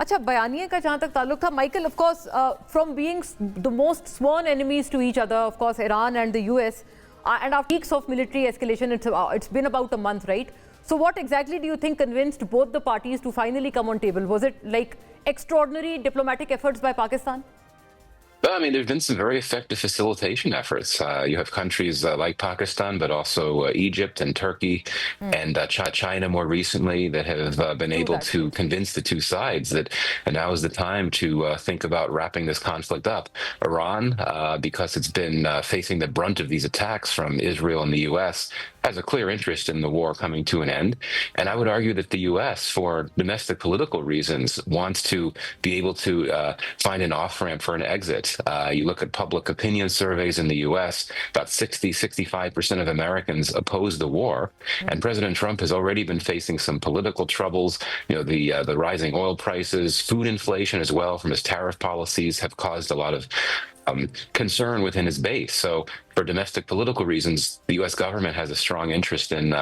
अच्छा, बयानिए का जहाँ तक ताल्लुक था, Michael, of course from being the most sworn enemies to each other, of course Iran and the US, and after weeks of military escalation, it's been about a month, right? So what exactly do you think convinced both the parties to finally come on table? Was it like extraordinary diplomatic efforts by Pakistan? Well, I mean, there have been some very effective facilitation efforts. You have countries like Pakistan, but also Egypt and Turkey and China more recently that have been True able that, to yes. convince the two sides that now is the time to think about wrapping this conflict up. Iran, because it's been facing the brunt of these attacks from Israel and the U.S., has a clear interest in the war coming to an end. And I would argue that the U.S., for domestic political reasons, wants to be able to find an off-ramp for an exit. You look at public opinion surveys in the U.S., about 65% of Americans oppose the war. And President Trump has already been facing some political troubles. You know, the rising oil prices, food inflation as well from his tariff policies have caused a lot of concern within his base. So, for domestic political reasons, the U.S. government has a strong interest in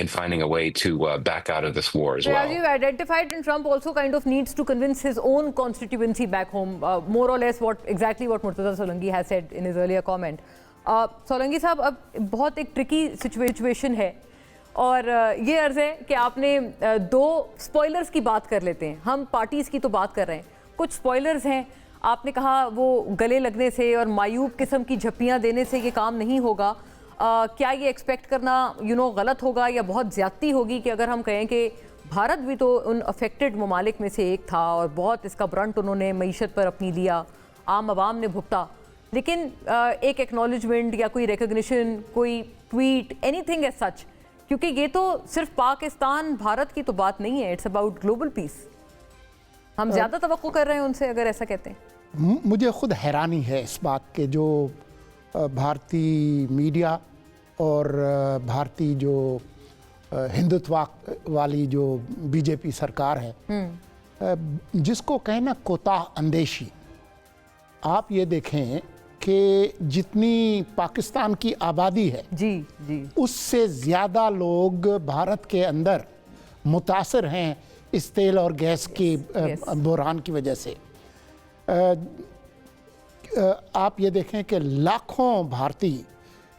finding a way to back out of this war as So as well. you identified, and Trump also kind of needs to convince his own constituency back home, more or less what Murtaza Solanki has said in his earlier comment. Solanki साहब, अब बहुत एक tricky situation है और ये अर्ज़ है कि आपने दो स्पॉयलर्स की बात कर लेते हैं. हम पार्टीज़ की तो बात कर रहे हैं, कुछ स्पॉयलर्स हैं. आपने कहा वो गले लगने से और मायूब किस्म की झप्पियाँ देने से ये काम नहीं होगा. क्या ये एक्सपेक्ट करना गलत होगा या बहुत ज़्यादती होगी कि अगर हम कहें कि भारत भी तो उन अफेक्टेड ममालिक में से एक था और बहुत इसका ब्रंट उन्होंने मईशत पर अपनी लिया, आम आवाम ने भुगता, लेकिन एक एक्नॉलेजमेंट या कोई रिकग्निशन, कोई ट्वीट, एनीथिंग एज सच, क्योंकि ये तो सिर्फ पाकिस्तान भारत की तो बात नहीं है, इट्स अबाउट ग्लोबल पीस. हम ज़्यादा तवक्को कर रहे हैं उनसे अगर ऐसा कहते हैं. मुझे खुद हैरानी है इस बात के जो भारतीय मीडिया और भारतीय जो हिंदुत्व वाली जो बीजेपी सरकार है, जिसको कहना कोताह अंदेशी. आप ये देखें कि जितनी पाकिस्तान की आबादी है जी उससे ज़्यादा लोग भारत के अंदर मुतासर हैं इस तेल और गैस के बहरान की वजह से. आप ये देखें कि लाखों भारतीय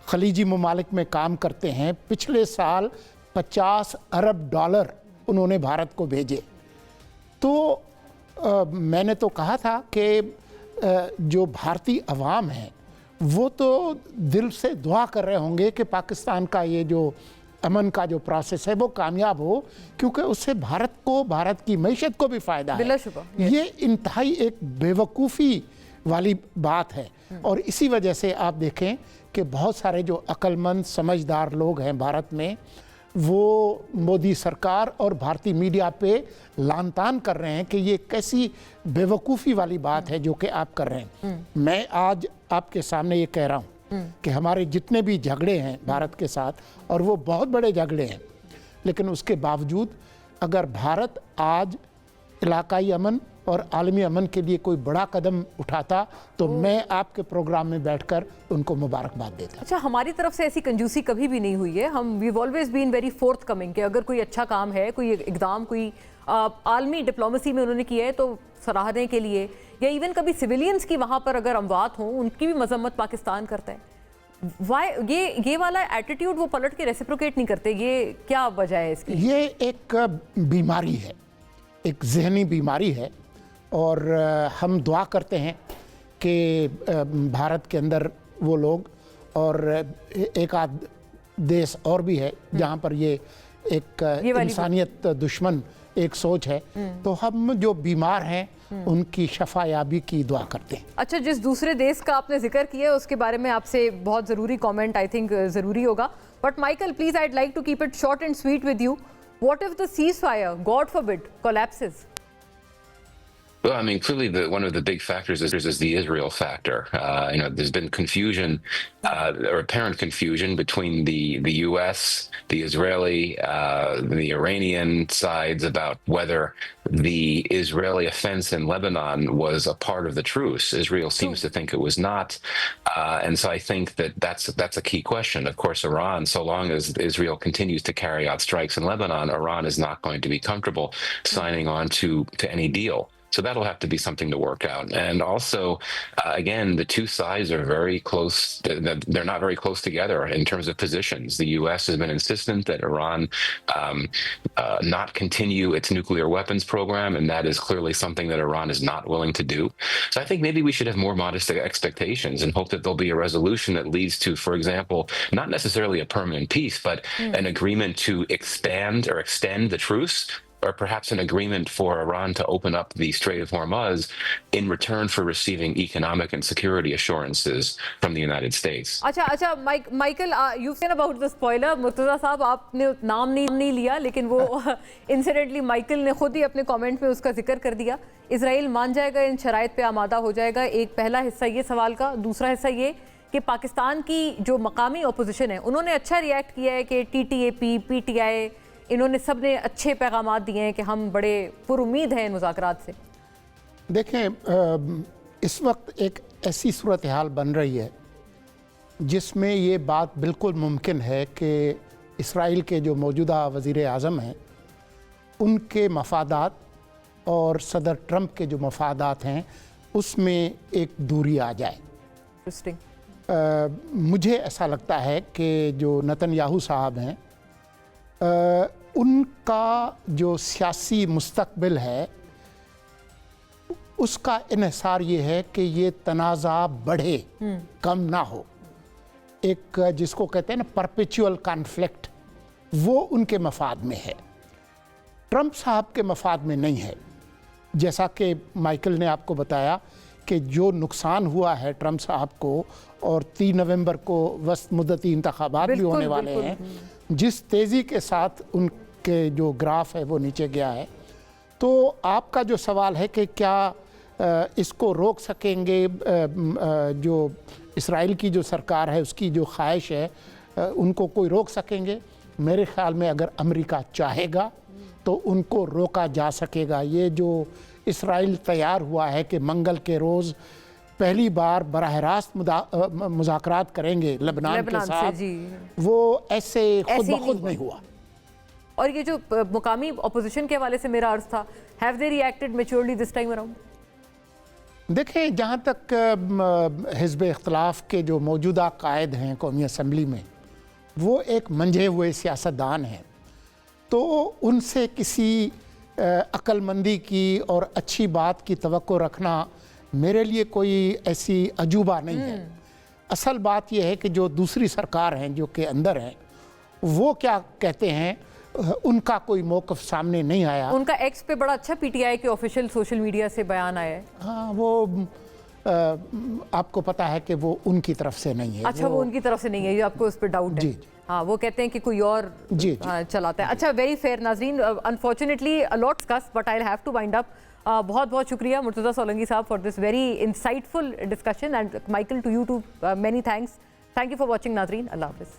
खलीजी ममालिक में काम करते हैं. पिछले साल 50 अरब डॉलर उन्होंने भारत को भेजे. तो मैंने तो कहा था कि जो भारतीय अवाम है वो तो दिल से दुआ कर रहे होंगे कि पाकिस्तान का ये जो अमन का जो प्रोसेस है वो कामयाब हो, क्योंकि उससे भारत को, भारत की मईशत को भी फ़ायदा है. ये इंतहाई एक बेवकूफ़ी वाली बात है. और इसी वजह से आप देखें कि बहुत सारे जो अक्लमंद समझदार लोग हैं भारत में, वो मोदी सरकार और भारतीय मीडिया पे लानतान कर रहे हैं कि ये कैसी बेवकूफ़ी वाली बात है जो कि आप कर रहे हैं. मैं आज आपके सामने ये कह रहा हूँ कि हमारे जितने भी झगड़े हैं भारत के साथ, और वो बहुत बड़े झगड़े हैं, लेकिन उसके बावजूद अगर भारत आज इलाकाई अमन और आलमी अमन के लिए कोई बड़ा कदम उठाता तो मैं आपके प्रोग्राम में बैठकर उनको मुबारकबाद देता. अच्छा, हमारी तरफ से ऐसी कंजूसी कभी भी नहीं हुई है. हम we always been very forthcoming कि अगर कोई अच्छा काम है, कोई इकदाम, कोई आलमी डिप्लोमेसी में उन्होंने किया है तो सराहने के लिए, या इवन कभी सिविलियंस की वहाँ पर अगर अमवात हों उनकी भी मजम्मत पाकिस्तान करता है. वाई ये वाला एटीट्यूड वो पलट के रेसिप्रोकेट नहीं करते? ये क्या वजह है इसकी? ये एक बीमारी है, एक जहनी बीमारी है. और हम दुआ करते हैं कि भारत के अंदर वो लोग, और एक आध देश और भी है जहाँ पर ये एक इंसानियत दुश्मन एक सोच है, तो हम जो बीमार हैं उनकी शफायाबी की दुआ करते हैं. अच्छा, जिस दूसरे देश का आपने जिक्र किया उसके बारे में आपसे बहुत ज़रूरी कमेंट आई थिंक ज़रूरी होगा. But Michael, please, I'd like to keep it short and sweet with you. What if the ceasefire, God forbid, collapses? Well, I mean, clearly one of the big factors is the Israel factor. There's been confusion, or apparent confusion between the U.S., the Israeli, the Iranian sides about whether the Israeli offense in Lebanon was a part of the truce. Israel seems to think it was not, and so I think that's a key question. Of course, Iran, so long as Israel continues to carry out strikes in Lebanon, Iran is not going to be comfortable signing on to any deal. So that'll have to be something to work out. And also, again, the two sides are very close. They're not very close together in terms of positions. The U.S. has been insistent that Iran not continue its nuclear weapons program, and that is clearly something that Iran is not willing to do. So I think maybe we should have more modest expectations and hope that there'll be a resolution that leads to, for example, not necessarily a permanent peace, but an agreement to expand or extend the truce, or perhaps an agreement for Iran to open up the Strait of Hormuz in return for receiving economic and security assurances from the United States. अच्छा Michael, you said about the spoiler. Murtaza साहब, आपने नाम नहीं लिया, लेकिन वो incidentally Michael ने खुद ही अपने कमेंट में उसका जिक्र कर दिया। इजराइल मान जाएगा, इन शराइत पे आमादा हो जाएगा। एक पहला हिस्सा ये सवाल का। दूसरा हिस्सा ये कि पाकिस्तान की जो मकामी अपोजिशन है, उन्होंने अच्छा रिएक्ट किया है कि TTAP, PTI, इन्होंने सब ने अच्छे पैगाम दिए हैं कि हम बड़े पुरुमीद हैं इन मुज़ाकरात से। देखें, इस वक्त एक ऐसी सूरत हाल बन रही है जिसमें ये बात बिल्कुल मुमकिन है कि इसराइल के जो मौजूदा वज़ीर आज़म हैं, उनके मफादात और सदर ट्रंप के जो मफादात हैं, उसमें एक दूरी आ जाए। इंटरेस्टिंग। मुझे ऐसा लगता है कि जो नेतन्याहू साहब हैं, उनका जो सियासी मुस्तकबिल है, उसका इन्हिसार ये है कि ये तनाज़ा बढ़े, कम ना हो। एक जिसको कहते हैं ना परपेचुअल कॉन्फ्लिक्ट, वो उनके मफाद में है, ट्रंप साहब के मफाद में नहीं है। जैसा कि माइकल ने आपको बताया कि जो नुकसान हुआ है ट्रंप साहब को, और 3 नवंबर को वस्त मुद्दती इंतखाबात भी होने वाले हैं, जिस तेज़ी के साथ उनके जो ग्राफ है वो नीचे गया है, तो आपका जो सवाल है कि क्या इसको रोक सकेंगे, जो इसराइल की जो सरकार है उसकी जो ख्वाहिश है, उनको कोई रोक सकेंगे? मेरे ख़्याल में अगर अमेरिका चाहेगा तो उनको रोका जा सकेगा। ये जो इसराइल तैयार हुआ है कि मंगल के रोज़ पहली बार बराह रास्त मुज़ाकरात करेंगे लेबनान के साथ, वो ऐसे खुद ब खुद नहीं हुआ। और ये जो मुकामी अपोजिशन के हवाले से मेरा अर्ज था, have they reacted maturely this time around? देखें, जहाँ तक हिज़्ब इख्तिलाफ के जो मौजूदा कायद हैं कौमी असम्बली में, वो एक मंझे हुए सियासतदान हैं, तो उनसे किसी अक्लमंदी की और अच्छी बात की तवक्को रखना मेरे लिए कोई ऐसी अजूबा नहीं है। असल बात यह है कि जो दूसरी सरकार हैं जो के अंदर हैं, वो क्या कहते हैं, उनका कोई मौक़िफ़ सामने नहीं आया। उनका एक्स पे बड़ा अच्छा PTI के ऑफिशियल सोशल मीडिया से बयान आया है। हाँ, वो आपको पता है कि वो उनकी तरफ से नहीं है। अच्छा, वो उनकी तरफ से नहीं है, ये आपको उस पर डाउट है? जी। हाँ, वो कहते हैं कि कोई और चलाता है। अच्छा, वेरी फेयर नाज़रीन, unfortunately a lot discuss, but I have to wind up. बहुत बहुत शुक्रिया Murtaza Solanki sahab for this very insightful discussion, and Michael to you too many thanks. Thank you for watching नाज़रीन। अल्लाह हाफ़िज़।